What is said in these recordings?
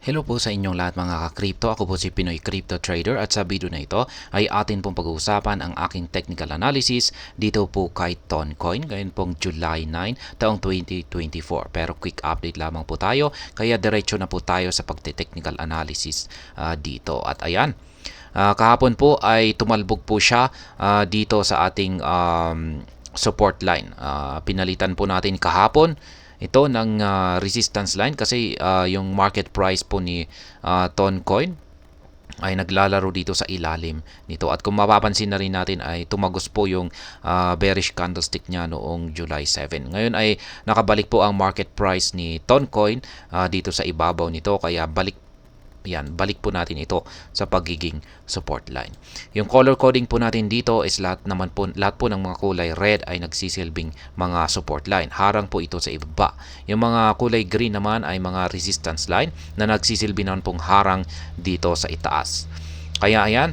Hello po sa inyong lahat mga ka-crypto. Ako po si Pinoy Crypto Trader at sa video na ito ay atin pong pag-uusapan ang aking technical analysis dito po kay Toncoin ngayon pong July 9 taong 2024. Pero quick update lamang po tayo kaya diretso na po tayo sa pagte-technical analysis dito. At ayan, kahapon po ay tumalbog po siya dito sa ating support line. Pinalitan po natin kahapon ito ng resistance line kasi yung market price po ni Toncoin ay naglalaro dito sa ilalim nito. At kung mapapansin na rin natin ay tumagos po yung bearish candlestick niya noong July 7. Ngayon ay nakabalik po ang market price ni Toncoin dito sa ibabaw nito kaya balik po natin ito sa pagiging support line. Yung color coding po natin dito is lahat po ng mga kulay red ay nagsisilbing mga support line. Harang po ito sa ibaba. Yung mga kulay green naman ay mga resistance line na nagsisilbi naman pong harang dito sa itaas. Kaya ayan,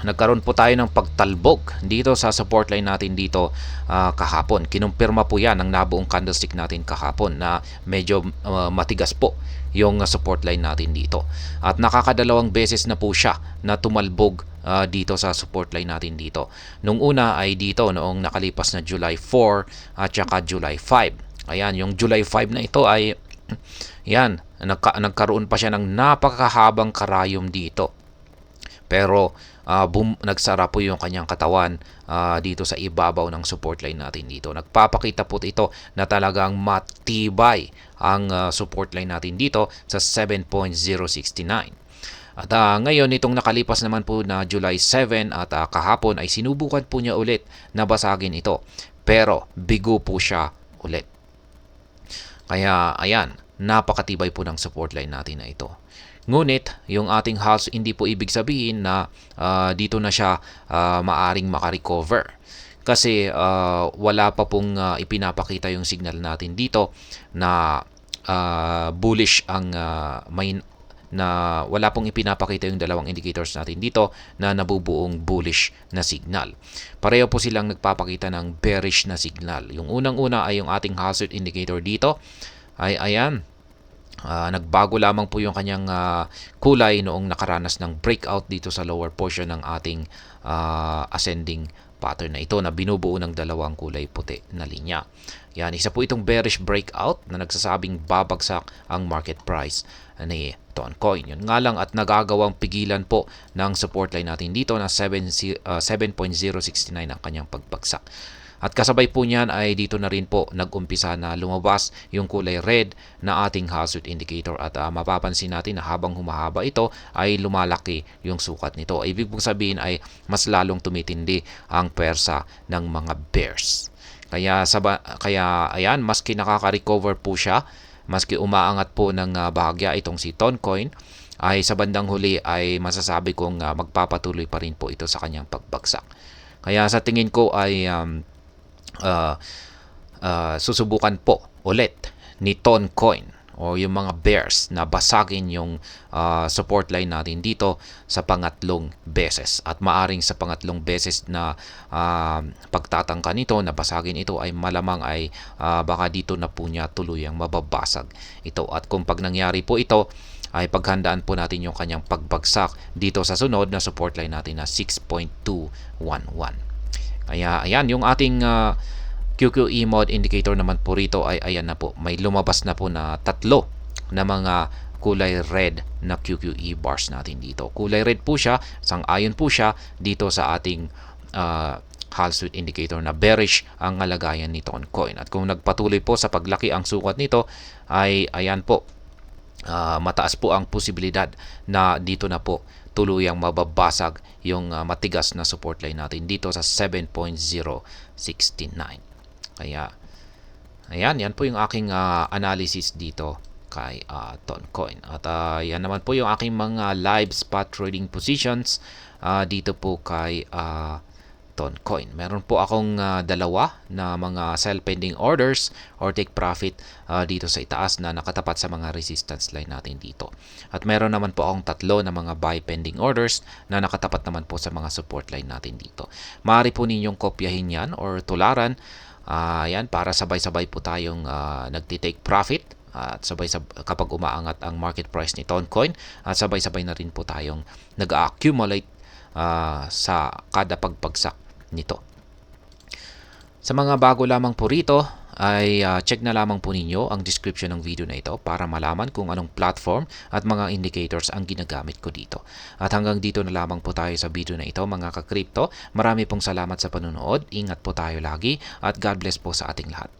nagkaroon po tayo ng pagtalbog dito sa support line natin dito kahapon. Kinumpirma po yan ng nabuong candlestick natin kahapon na medyo matigas po yung support line natin dito. At nakakadalawang beses na po siya na tumalbog dito sa support line natin dito. Nung una ay dito noong nakalipas na July 4 at saka July 5. Ayan, yung July 5 na ito ay yan, nagkaroon pa siya ng napakahabang karayom dito. Pero nagsara po yung kanyang katawan dito sa ibabaw ng support line natin dito. Nagpapakita po ito na talagang matibay ang support line natin dito sa 7.069. At ngayon, itong nakalipas naman po na July 7 at kahapon ay sinubukan po niya ulit na basagin ito. Pero bigo po siya ulit. Kaya ayan, napakatibay po ng support line natin na ito. Ngunit, yung ating house hindi po ibig sabihin na dito na siya maaring makarecover. Kasi wala pa pong ipinapakita yung signal natin dito na bullish ang na wala pong ipinapakita yung dalawang indicators natin dito na nabubuong bullish na signal. Pareho po silang nagpapakita ng bearish na signal. Yung unang-una ay yung ating hazard indicator dito ay ayan. Nagbago lamang po yung kanyang kulay noong nakaranas ng breakout dito sa lower portion ng ating ascending pattern na ito na binubuo ng dalawang kulay puti na linya. Yan, isa po itong bearish breakout na nagsasabing babagsak ang market price ni Toncoin. Yun nga lang at nagagawang pigilan po ng support line natin dito na 7.069 ang kanyang pagbagsak. At kasabay po niyan ay dito na rin po nag-umpisa na lumabas yung kulay red na ating hazard indicator at mapapansin natin na habang humahaba ito ay lumalaki yung sukat nito. Ibig pong sabihin ay mas lalong tumitindi ang pwersa ng mga bears. Kaya ayan, maski nakaka-recover po siya, maski umaangat po ng bahagya itong si Toncoin, ay sa bandang huli ay masasabi kong magpapatuloy pa rin po ito sa kanyang pagbagsak. Kaya sa tingin ko ay susubukan po ulit ni Toncoin o yung mga bears na basagin yung support line natin dito sa pangatlong beses. At maaring sa pangatlong beses na pagtatangka nito na basagin ito ay malamang ay baka dito na po niya tuluyang mababasag ito. At kung pag nangyari po ito ay paghandaan po natin yung kanyang pagbagsak dito sa sunod na support line natin na 6.211. Kaya ayan, yung ating QQE mode indicator naman po rito ay ayan na po. May lumabas na po na tatlo na mga kulay red na QQE bars natin dito. Kulay red po siya, sang-ayon po siya dito sa ating Halswit indicator na bearish ang kalagayan ni Toncoin. At kung nagpatuloy po sa paglaki ang sukat nito ay ayan po, mataas po ang posibilidad na dito na po tuluyang mababasag yung matigas na support line natin dito sa 7.069. Kaya ayan, yan po yung aking analysis dito kay Toncoin. At yan naman po yung aking mga live spot trading positions dito po kay Toncoin. Meron po akong dalawa na mga sell pending orders or take profit dito sa itaas na nakatapat sa mga resistance line natin dito. At meron naman po akong tatlo na mga buy pending orders na nakatapat naman po sa mga support line natin dito. Maaari po ninyong kopyahin yan or tularan yan para sabay-sabay po tayong nagti-take profit at kapag umaangat ang market price ni Toncoin at sabay-sabay na rin po tayong nag-accumulate sa kada pagpagsak nito. Sa mga bago lamang po rito ay check na lamang po ninyo ang description ng video na ito para malaman kung anong platform at mga indicators ang ginagamit ko dito. At hanggang dito na lamang po tayo sa video na ito mga ka-crypto. Marami pong salamat sa panonood. Ingat po tayo lagi at God bless po sa ating lahat.